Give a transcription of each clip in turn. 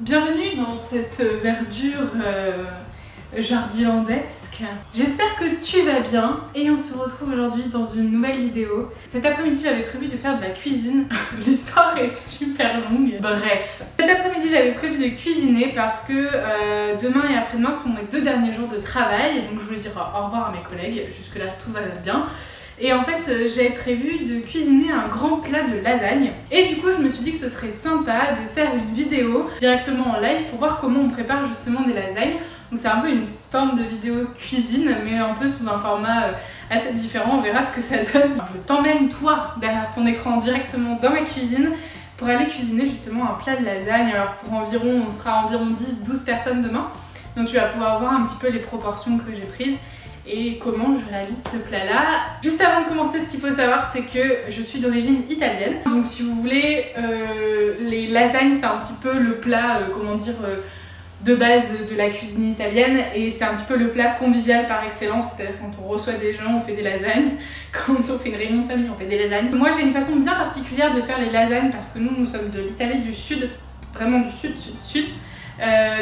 Bienvenue dans cette verdure jardilandesque. J'espère que tu vas bien et on se retrouve aujourd'hui dans une nouvelle vidéo. Cet après-midi j'avais prévu de faire de la cuisine. L'histoire est super longue. Bref. Cet après-midi j'avais prévu de cuisiner parce que demain et après-demain sont mes 2 derniers jours de travail. Donc je voulais dire au revoir à mes collègues. Jusque là tout va bien. Et en fait, j'avais prévu de cuisiner un grand plat de lasagne. Et du coup, je me suis dit que ce serait sympa de faire une vidéo directement en live pour voir comment on prépare justement des lasagnes. Donc c'est un peu une forme de vidéo cuisine, mais un peu sous un format assez différent. On verra ce que ça donne. Je t'emmène toi derrière ton écran directement dans ma cuisine pour aller cuisiner justement un plat de lasagne. Alors pour environ, on sera environ 10-12 personnes demain. Donc tu vas pouvoir voir un petit peu les proportions que j'ai prises et comment je réalise ce plat là. Juste avant de commencer, ce qu'il faut savoir c'est que je suis d'origine italienne, donc si vous voulez les lasagnes c'est un petit peu le plat de base de la cuisine italienne et c'est un petit peu le plat convivial par excellence, c'est-à-dire quand on reçoit des gens on fait des lasagnes, quand on fait une réunion de famille on fait des lasagnes. Moi j'ai une façon bien particulière de faire les lasagnes parce que nous sommes de l'Italie du sud, vraiment du sud.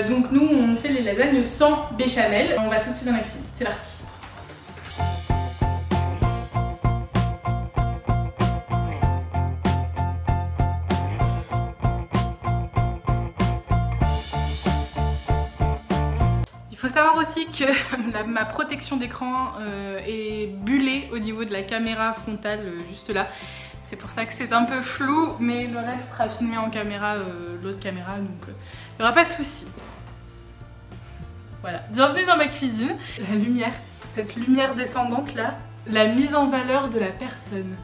Donc nous on fait les lasagnes sans béchamel. On va tout de suite dans la cuisine, c'est parti. Il faut savoir aussi que ma protection d'écran est bullée au niveau de la caméra frontale juste là. C'est pour ça que c'est un peu flou, mais le reste sera filmé en caméra, l'autre caméra, donc il n'y aura pas de souci. Voilà, bienvenue dans ma cuisine. La lumière, cette lumière descendante là, la mise en valeur de la personne.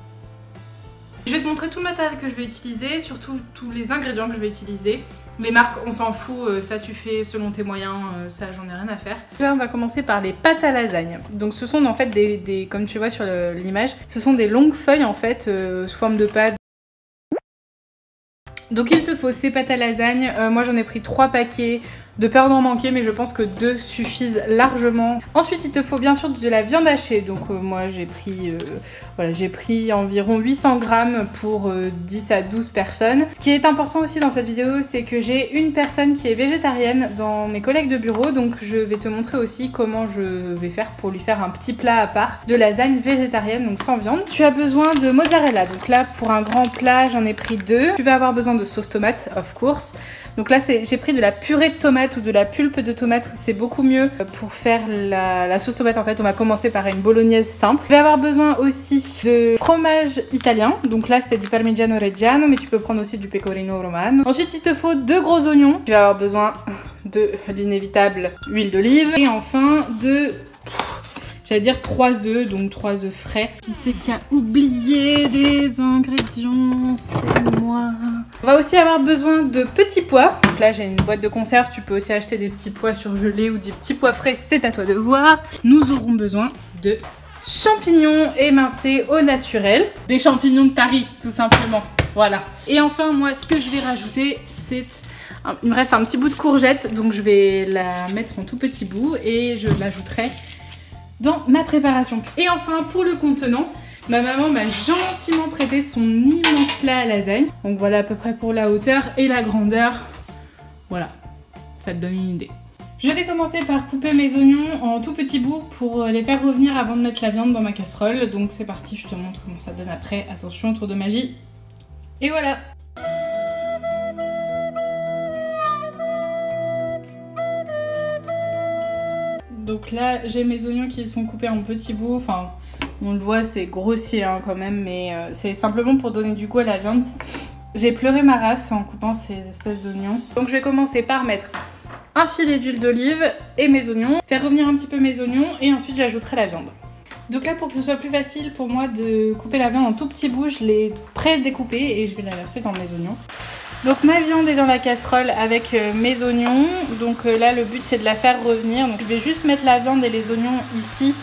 Je vais te montrer tout le matériel que je vais utiliser, surtout tous les ingrédients que je vais utiliser. Les marques, on s'en fout, ça tu fais selon tes moyens, ça j'en ai rien à faire. Là on va commencer par les pâtes à lasagne. Donc ce sont en fait comme tu vois sur l'image, ce sont des longues feuilles en fait, sous forme de pâte. Donc il te faut ces pâtes à lasagne, moi j'en ai pris 3 paquets, de peur d'en manquer mais je pense que 2 suffisent largement. Ensuite il te faut bien sûr de la viande hachée, donc moi j'ai pris environ 800 grammes pour 10 à 12 personnes. Ce qui est important aussi dans cette vidéo c'est que j'ai une personne qui est végétarienne dans mes collègues de bureau, donc je vais te montrer aussi comment je vais faire pour lui faire un petit plat à part de lasagne végétarienne, donc sans viande. Tu as besoin de mozzarella, donc là pour un grand plat j'en ai pris 2. Tu vas avoir besoin de sauce tomate, of course. Donc là j'ai pris de la purée de tomate ou de la pulpe de tomate, c'est beaucoup mieux pour faire la sauce tomate. En fait on va commencer par une bolognaise simple. Je vais avoir besoin aussi de fromage italien, donc là c'est du parmigiano reggiano mais tu peux prendre aussi du pecorino romano. Ensuite il te faut 2 gros oignons, tu vas avoir besoin de l'inévitable huile d'olive et enfin j'allais dire 3 œufs, donc 3 œufs frais. Qui c'est qui a oublié des ingrédients? C'est moi. On va aussi avoir besoin de petits pois. Donc là j'ai une boîte de conserve, tu peux aussi acheter des petits pois surgelés ou des petits pois frais, c'est à toi de voir. Nous aurons besoin de champignons émincés au naturel. Des champignons de Paris tout simplement, voilà. Et enfin moi ce que je vais rajouter c'est... Il me reste un petit bout de courgette, donc je vais la mettre en tout petit bout et je l'ajouterai dans ma préparation. Et enfin pour le contenant, ma maman m'a gentiment prêté son immense plat à lasagne. Donc voilà à peu près pour la hauteur et la grandeur. Voilà, ça te donne une idée. Je vais commencer par couper mes oignons en tout petits bouts pour les faire revenir avant de mettre la viande dans ma casserole. Donc c'est parti, je te montre comment ça donne après. Attention, tour de magie. Et voilà. Donc là j'ai mes oignons qui sont coupés en petits bouts, enfin on le voit c'est grossier hein, quand même, mais c'est simplement pour donner du goût à la viande. J'ai pleuré ma race en coupant ces espèces d'oignons. Donc je vais commencer par mettre un filet d'huile d'olive et mes oignons, faire revenir un petit peu mes oignons et ensuite j'ajouterai la viande. Donc là pour que ce soit plus facile pour moi de couper la viande en tout petits bouts, je l'ai pré-découpée et je vais la verser dans mes oignons. Donc ma viande est dans la casserole avec mes oignons, donc là le but c'est de la faire revenir, donc je vais juste mettre la viande et les oignons ici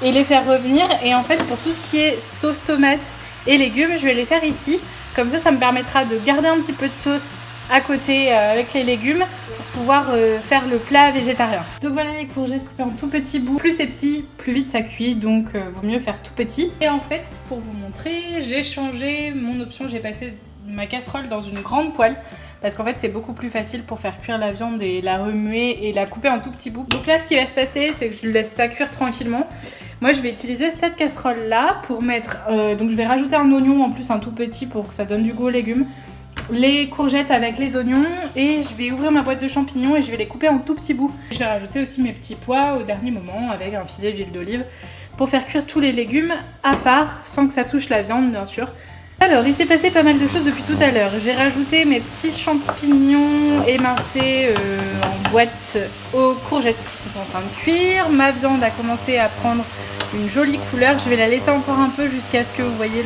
et les faire revenir, et en fait pour tout ce qui est sauce tomate et légumes je vais les faire ici, comme ça me permettra de garder un petit peu de sauce à côté avec les légumes pour pouvoir faire le plat végétarien. Donc voilà les courgettes coupées en tout petits bouts, plus c'est petit plus vite ça cuit, donc vaut mieux faire tout petit. Et en fait pour vous montrer j'ai changé mon option, j'ai passé ma casserole dans une grande poêle parce qu'en fait c'est beaucoup plus facile pour faire cuire la viande et la remuer et la couper en tout petits bouts. Donc là ce qui va se passer, c'est que je laisse ça cuire tranquillement. Moi je vais utiliser cette casserole là pour mettre, donc je vais rajouter un oignon en plus, un tout petit, pour que ça donne du goût aux légumes, les courgettes avec les oignons, et je vais ouvrir ma boîte de champignons et je vais les couper en tout petits bouts. Je vais rajouter aussi mes petits pois au dernier moment avec un filet d'huile d'olive pour faire cuire tous les légumes à part, sans que ça touche la viande bien sûr. Alors il s'est passé pas mal de choses depuis tout à l'heure. J'ai rajouté mes petits champignons émincés en boîte aux courgettes qui sont en train de cuire. Ma viande a commencé à prendre une jolie couleur. Je vais la laisser encore un peu jusqu'à ce que vous voyez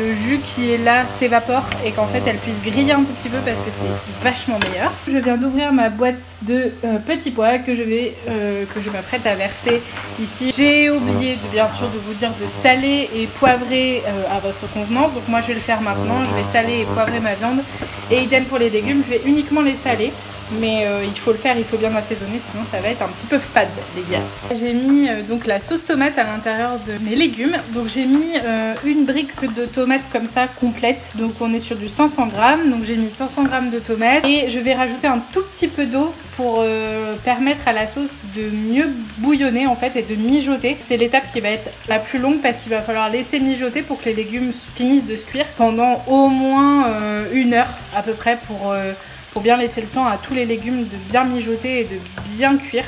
le jus qui est là s'évapore et qu'en fait elle puisse griller un tout petit peu parce que c'est vachement meilleur. Je viens d'ouvrir ma boîte de petits pois que je m'apprête à verser ici. J'ai oublié bien sûr de vous dire de saler et poivrer à votre convenance, donc moi je vais le faire maintenant. Je vais saler et poivrer ma viande et idem pour les légumes, je vais uniquement les saler. Mais il faut le faire, il faut bien assaisonner, sinon ça va être un petit peu fade les gars. J'ai mis donc la sauce tomate à l'intérieur de mes légumes. Donc j'ai mis une brique de tomates comme ça complète. Donc on est sur du 500 g. Donc j'ai mis 500 g de tomates. Et je vais rajouter un tout petit peu d'eau pour permettre à la sauce de mieux bouillonner en fait et de mijoter. C'est l'étape qui va être la plus longue parce qu'il va falloir laisser mijoter pour que les légumes finissent de se cuire pendant au moins 1 heure à peu près pour bien laisser le temps à tous les légumes de bien mijoter et de bien cuire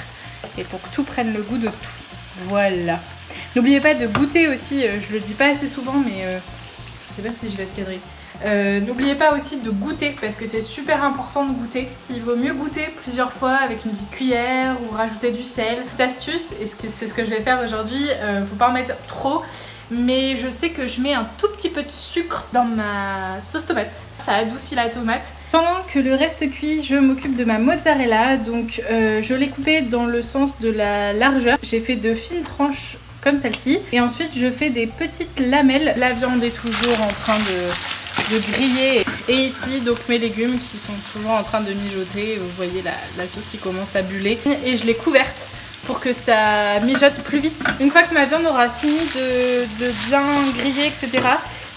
et pour que tout prenne le goût de tout. Voilà. N'oubliez pas de goûter aussi, je le dis pas assez souvent mais je sais pas si je vais être cadrée. N'oubliez pas aussi de goûter parce que c'est super important de goûter. Il vaut mieux goûter plusieurs fois avec une petite cuillère ou rajouter du sel. Petite astuce, et c'est ce que je vais faire aujourd'hui, faut pas en mettre trop. Mais je sais que je mets un tout petit peu de sucre dans ma sauce tomate. Ça adoucit la tomate. Pendant que le reste cuit, je m'occupe de ma mozzarella. Donc je l'ai coupée dans le sens de la largeur. J'ai fait de fines tranches comme celle-ci. Et ensuite je fais des petites lamelles. La viande est toujours en train de griller. Et ici donc mes légumes qui sont toujours en train de mijoter. Vous voyez la sauce qui commence à buller. Et je l'ai couverte pour que ça mijote plus vite. Une fois que ma viande aura fini de bien griller, etc.,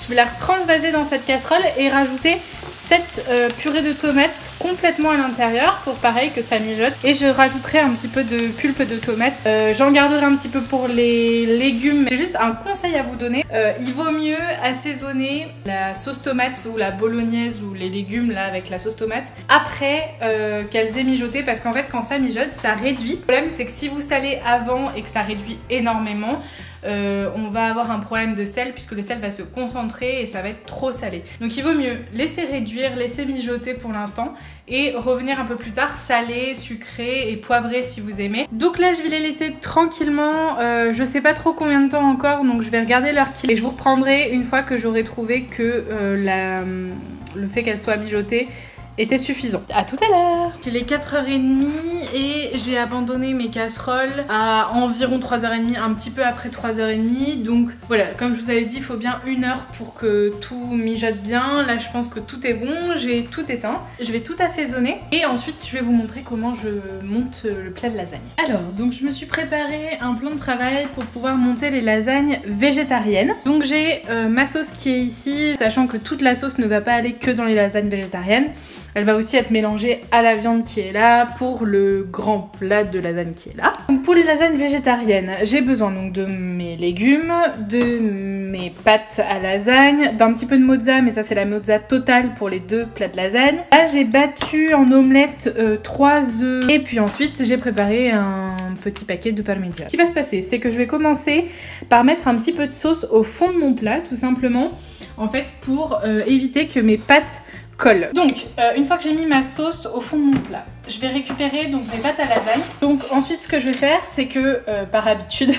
je vais la transvaser dans cette casserole et rajouter cette purée de tomates complètement à l'intérieur pour pareil que ça mijote. Et je rajouterai un petit peu de pulpe de tomate. J'en garderai un petit peu pour les légumes. J'ai juste un conseil à vous donner. Il vaut mieux assaisonner la sauce tomate ou la bolognaise ou les légumes là avec la sauce tomate après qu'elles aient mijoté, parce qu'en fait quand ça mijote ça réduit. Le problème c'est que si vous salez avant et que ça réduit énormément, on va avoir un problème de sel puisque le sel va se concentrer et ça va être trop salé. Donc il vaut mieux laisser réduire, laisser mijoter pour l'instant et revenir un peu plus tard saler, sucrer et poivrer si vous aimez. Donc là je vais les laisser tranquillement, je sais pas trop combien de temps encore, donc je vais regarder l'heure qu'il est et je vous reprendrai une fois que j'aurai trouvé que le fait qu'elle soit mijotée était suffisant. À tout à l'heure. Il est 4h30 et j'ai abandonné mes casseroles à environ 3h30, un petit peu après 3h30. Donc voilà, comme je vous avais dit, il faut bien 1 heure pour que tout mijote bien. Là je pense que tout est bon, j'ai tout éteint. Je vais tout assaisonner et ensuite je vais vous montrer comment je monte le plat de lasagne. Alors, donc je me suis préparé un plan de travail pour pouvoir monter les lasagnes végétariennes. Donc j'ai ma sauce qui est ici, sachant que toute la sauce ne va pas aller que dans les lasagnes végétariennes. Elle va aussi être mélangée à la viande qui est là pour le grand plat de lasagne qui est là. Donc pour les lasagnes végétariennes, j'ai besoin donc de mes légumes, de mes pâtes à lasagne, d'un petit peu de mozza, mais ça c'est la mozza totale pour les 2 plats de lasagne. Là j'ai battu en omelette 3 œufs et puis ensuite j'ai préparé un petit paquet de parmigiano. Ce qui va se passer, c'est que je vais commencer par mettre un petit peu de sauce au fond de mon plat, tout simplement, en fait pour éviter que mes pâtes colle. Donc une fois que j'ai mis ma sauce au fond de mon plat, je vais récupérer donc mes pâtes à lasagne. Donc ensuite ce que je vais faire c'est que par habitude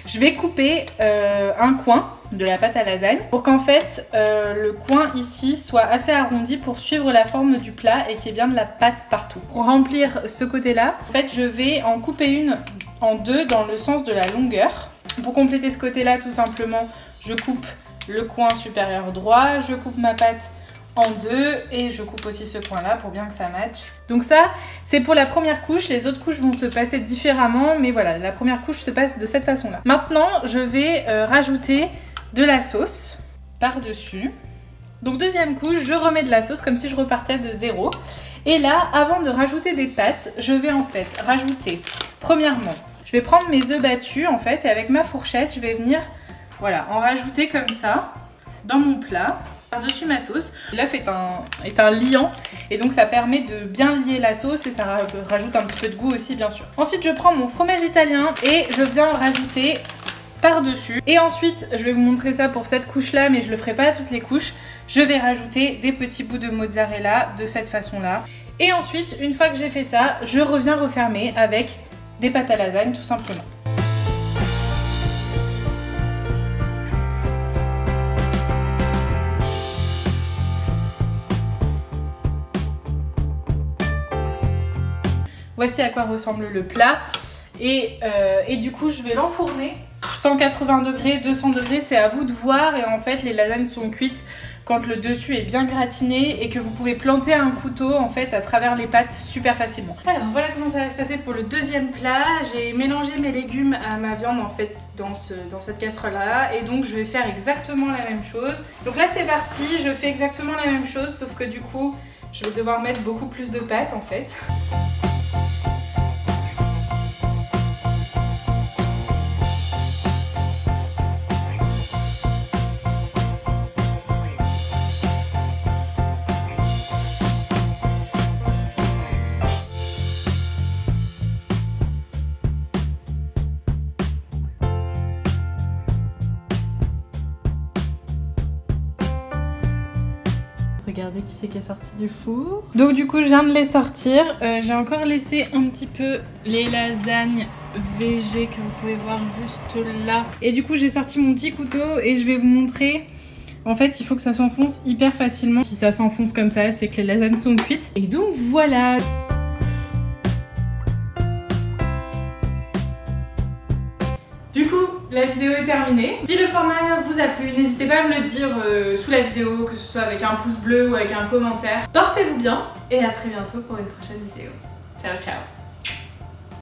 je vais couper un coin de la pâte à lasagne pour qu'en fait le coin ici soit assez arrondi pour suivre la forme du plat et qu'il y ait bien de la pâte partout. Pour remplir ce côté là, en fait je vais en couper une en 2 dans le sens de la longueur. Pour compléter ce côté là, tout simplement je coupe le coin supérieur droit, je coupe ma pâte en 2 et je coupe aussi ce coin là pour bien que ça matche. Donc ça c'est pour la première couche, les autres couches vont se passer différemment, mais voilà, la première couche se passe de cette façon là. Maintenant je vais rajouter de la sauce par dessus. Donc deuxième couche, je remets de la sauce comme si je repartais de zéro. Et là, avant de rajouter des pâtes, je vais en fait rajouter, premièrement, je vais prendre mes œufs battus en fait, et avec ma fourchette, je vais venir, voilà, en rajouter comme ça, dans mon plat, par-dessus ma sauce. L'œuf est un liant, et donc ça permet de bien lier la sauce, et ça rajoute un petit peu de goût aussi, bien sûr. Ensuite, je prends mon fromage italien, et je viens en rajouter par-dessus. Et ensuite, je vais vous montrer ça pour cette couche-là, mais je le ferai pas à toutes les couches. Je vais rajouter des petits bouts de mozzarella de cette façon-là. Et ensuite, une fois que j'ai fait ça, je reviens refermer avec des pâtes à lasagne, tout simplement. Voici à quoi ressemble le plat. Et du coup, je vais l'enfourner. 180 degrés, 200 degrés, c'est à vous de voir. Et en fait, les lasagnes sont cuites quand le dessus est bien gratiné et que vous pouvez planter un couteau en fait à travers les pâtes super facilement. Alors voilà comment ça va se passer pour le deuxième plat. J'ai mélangé mes légumes à ma viande en fait dans cette casserole là, et donc je vais faire exactement la même chose. Donc là c'est parti, je fais exactement la même chose, sauf que du coup je vais devoir mettre beaucoup plus de pâtes en fait. Regardez qui c'est qui est sorti du four. Donc du coup je viens de les sortir. J'ai encore laissé un petit peu les lasagnes végé que vous pouvez voir juste là. Et du coup j'ai sorti mon petit couteau et je vais vous montrer. En fait il faut que ça s'enfonce hyper facilement. Si ça s'enfonce comme ça, c'est que les lasagnes sont cuites. Et donc voilà. Du coup, la vidéo est terminée. Si le format vous a plu, n'hésitez pas à me le dire sous la vidéo, que ce soit avec un pouce bleu ou avec un commentaire. Portez-vous bien et à très bientôt pour une prochaine vidéo. Ciao ciao.